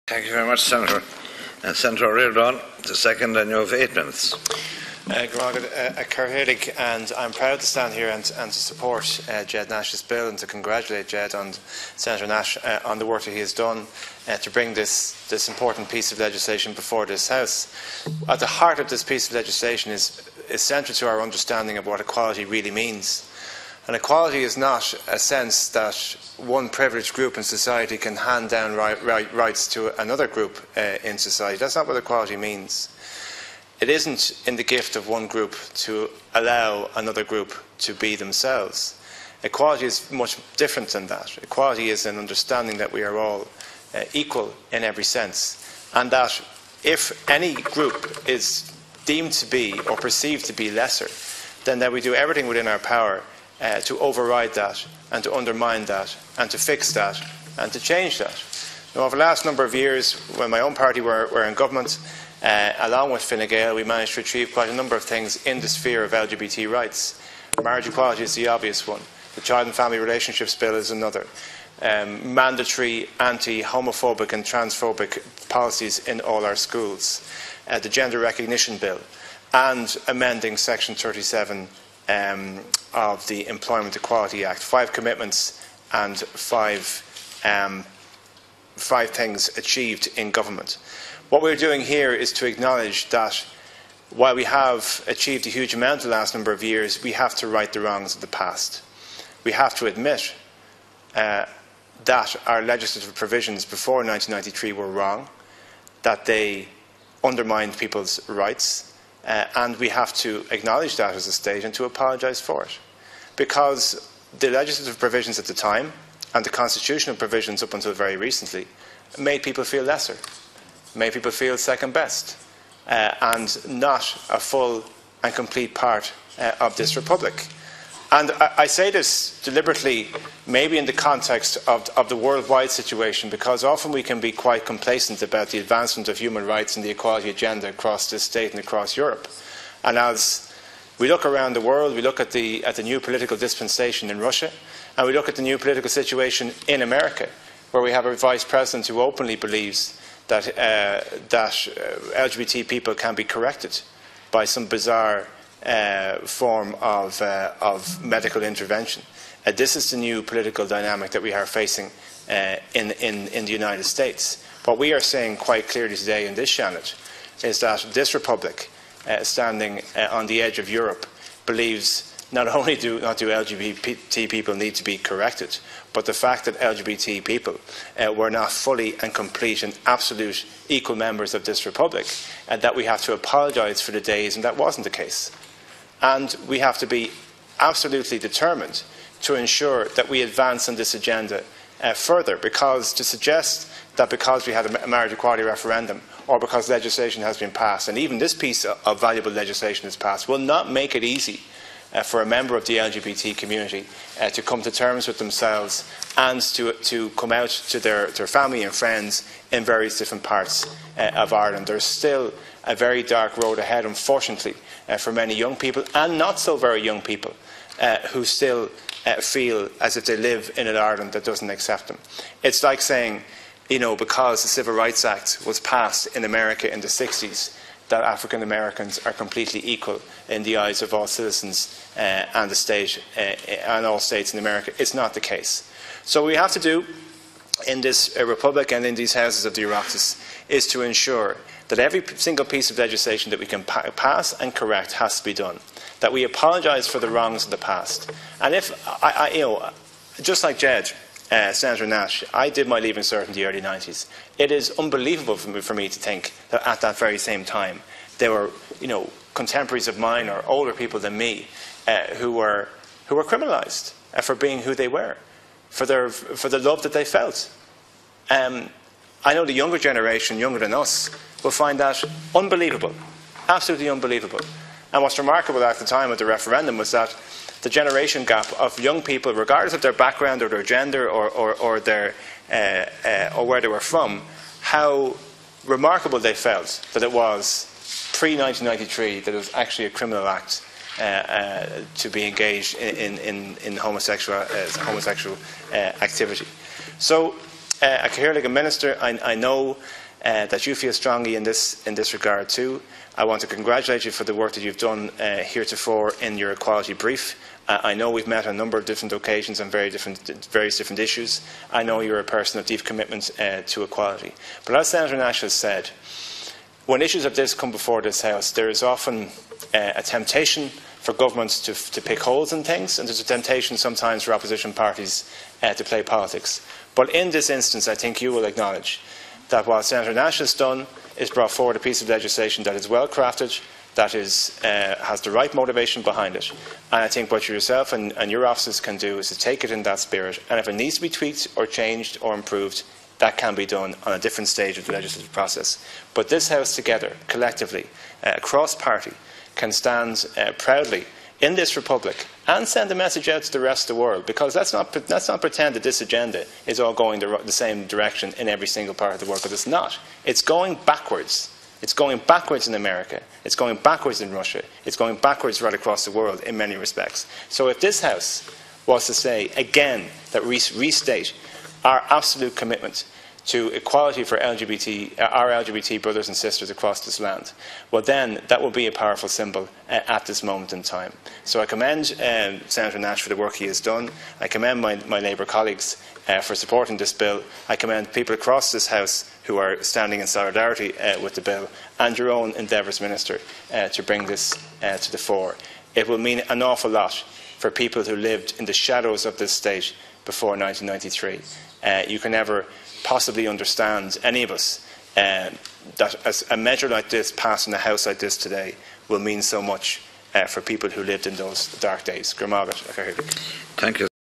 Thank you very much, Senator. Senator Ríordáin, the second, and you have 8 minutes. And I'm proud to stand here and to support Ged Nash's bill and to congratulate Ged and Senator Nash on the work that he has done to bring this important piece of legislation before this House. At the heart of this piece of legislation is central to our understanding of what equality really means. And equality is not a sense that one privileged group in society can hand down rights to another group in society. That's not what equality means. It isn't in the gift of one group to allow another group to be themselves. Equality is much different than that. Equality is an understanding that we are all equal in every sense, and that if any group is deemed to be or perceived to be lesser, then that we do everything within our power to override that and to undermine that and to fix that and to change that. Now, over the last number of years, when my own party were in government, along with Fine Gael, we managed to achieve quite a number of things in the sphere of LGBT rights. Marriage equality is the obvious one. The Child and Family Relationships Bill is another. Mandatory anti-homophobic and transphobic policies in all our schools. The Gender Recognition Bill. And amending Section 37 of the Employment Equality Act. 5 commitments and 5 things achieved in government. What we're doing here is to acknowledge that while we have achieved a huge amount in the last number of years, we have to right the wrongs of the past. We have to admit that our legislative provisions before 1993 were wrong, that they undermined people's rights, and we have to acknowledge that as a state and to apologise for it. Because the legislative provisions at the time and the constitutional provisions up until very recently made people feel lesser, made people feel second best, and not a full and complete part of this republic. And I say this deliberately, maybe in the context of the worldwide situation, because often we can be quite complacent about the advancement of human rights and the equality agenda across this state and across Europe. And as we look around the world, we look at the new political dispensation in Russia, and we look at the new political situation in America, where we have a vice president who openly believes that LGBT people can be corrected by some bizarre form of medical intervention. This is the new political dynamic that we are facing in the United States. What we are saying quite clearly today in this Seanad is that this republic, standing on the edge of Europe, believes not only do LGBT people need to be corrected, but the fact that LGBT people were not fully and complete and absolute equal members of this republic, and that we have to apologise for the days when that wasn't the case. And we have to be absolutely determined to ensure that we advance on this agenda further, because to suggest that because we had a marriage equality referendum or because legislation has been passed, and even this piece of valuable legislation is passed, will not make it easy for a member of the LGBT community to come to terms with themselves and to come out to their family and friends in various different parts of Ireland. There's still a very dark road ahead, unfortunately, for many young people and not so very young people who still feel as if they live in an Ireland that doesn't accept them. It's like saying, you know, because the Civil Rights Act was passed in America in the 60s, that African Americans are completely equal in the eyes of all citizens and the state and all states in America. It's not the case. So what we have to do in this republic and in these houses of the Oireachtas is to ensure that every single piece of legislation that we can pass and correct has to be done. That we apologise for the wrongs of the past. And if just like Ged, Senator Nash, I did my Leaving Cert in the early 90s. It is unbelievable for me to think that at that very same time there were, contemporaries of mine or older people than me who were criminalised for being who they were, for the love that they felt. I know the younger generation, younger than us, will find that unbelievable, absolutely unbelievable. And what's remarkable at the time of the referendum was that the generation gap of young people, regardless of their background or their gender or where they were from, how remarkable they felt that it was pre-1993 that it was actually a criminal act to be engaged in homosexual activity. So Catholic Minister, I know that you feel strongly in this regard too. I want to congratulate you for the work that you've done heretofore in your equality brief. I know we've met on a number of different occasions on various different issues. I know you're a person of deep commitment to equality. But as Senator Nash has said, when issues of this come before this House, there is often a temptation for governments to pick holes in things, and there's a temptation sometimes for opposition parties to play politics. But in this instance, I think you will acknowledge that what Senator Nash has done is brought forward a piece of legislation that is well crafted, that has the right motivation behind it. And I think what yourself and your offices can do is to take it in that spirit, and if it needs to be tweaked or changed or improved, that can be done on a different stage of the legislative process. But this House together, collectively, across party, can stand proudly in this Republic and send a message out to the rest of the world, because let's not pretend that this agenda is all going the same direction in every single part of the world, because it's not. It's going backwards. It's going backwards in America. It's going backwards in Russia. It's going backwards right across the world in many respects. So if this House was to say again that restate our absolute commitment to equality for our LGBT brothers and sisters across this land, well then that will be a powerful symbol at this moment in time. So I commend Senator Nash for the work he has done. I commend my Labour colleagues for supporting this bill. I commend people across this House who are standing in solidarity with the bill, and your own endeavours, Minister, to bring this to the fore. It will mean an awful lot for people who lived in the shadows of this state before 1993. You can never possibly understand, any of us, that as a measure like this passed in a House like this today will mean so much for people who lived in those dark days. Thank you.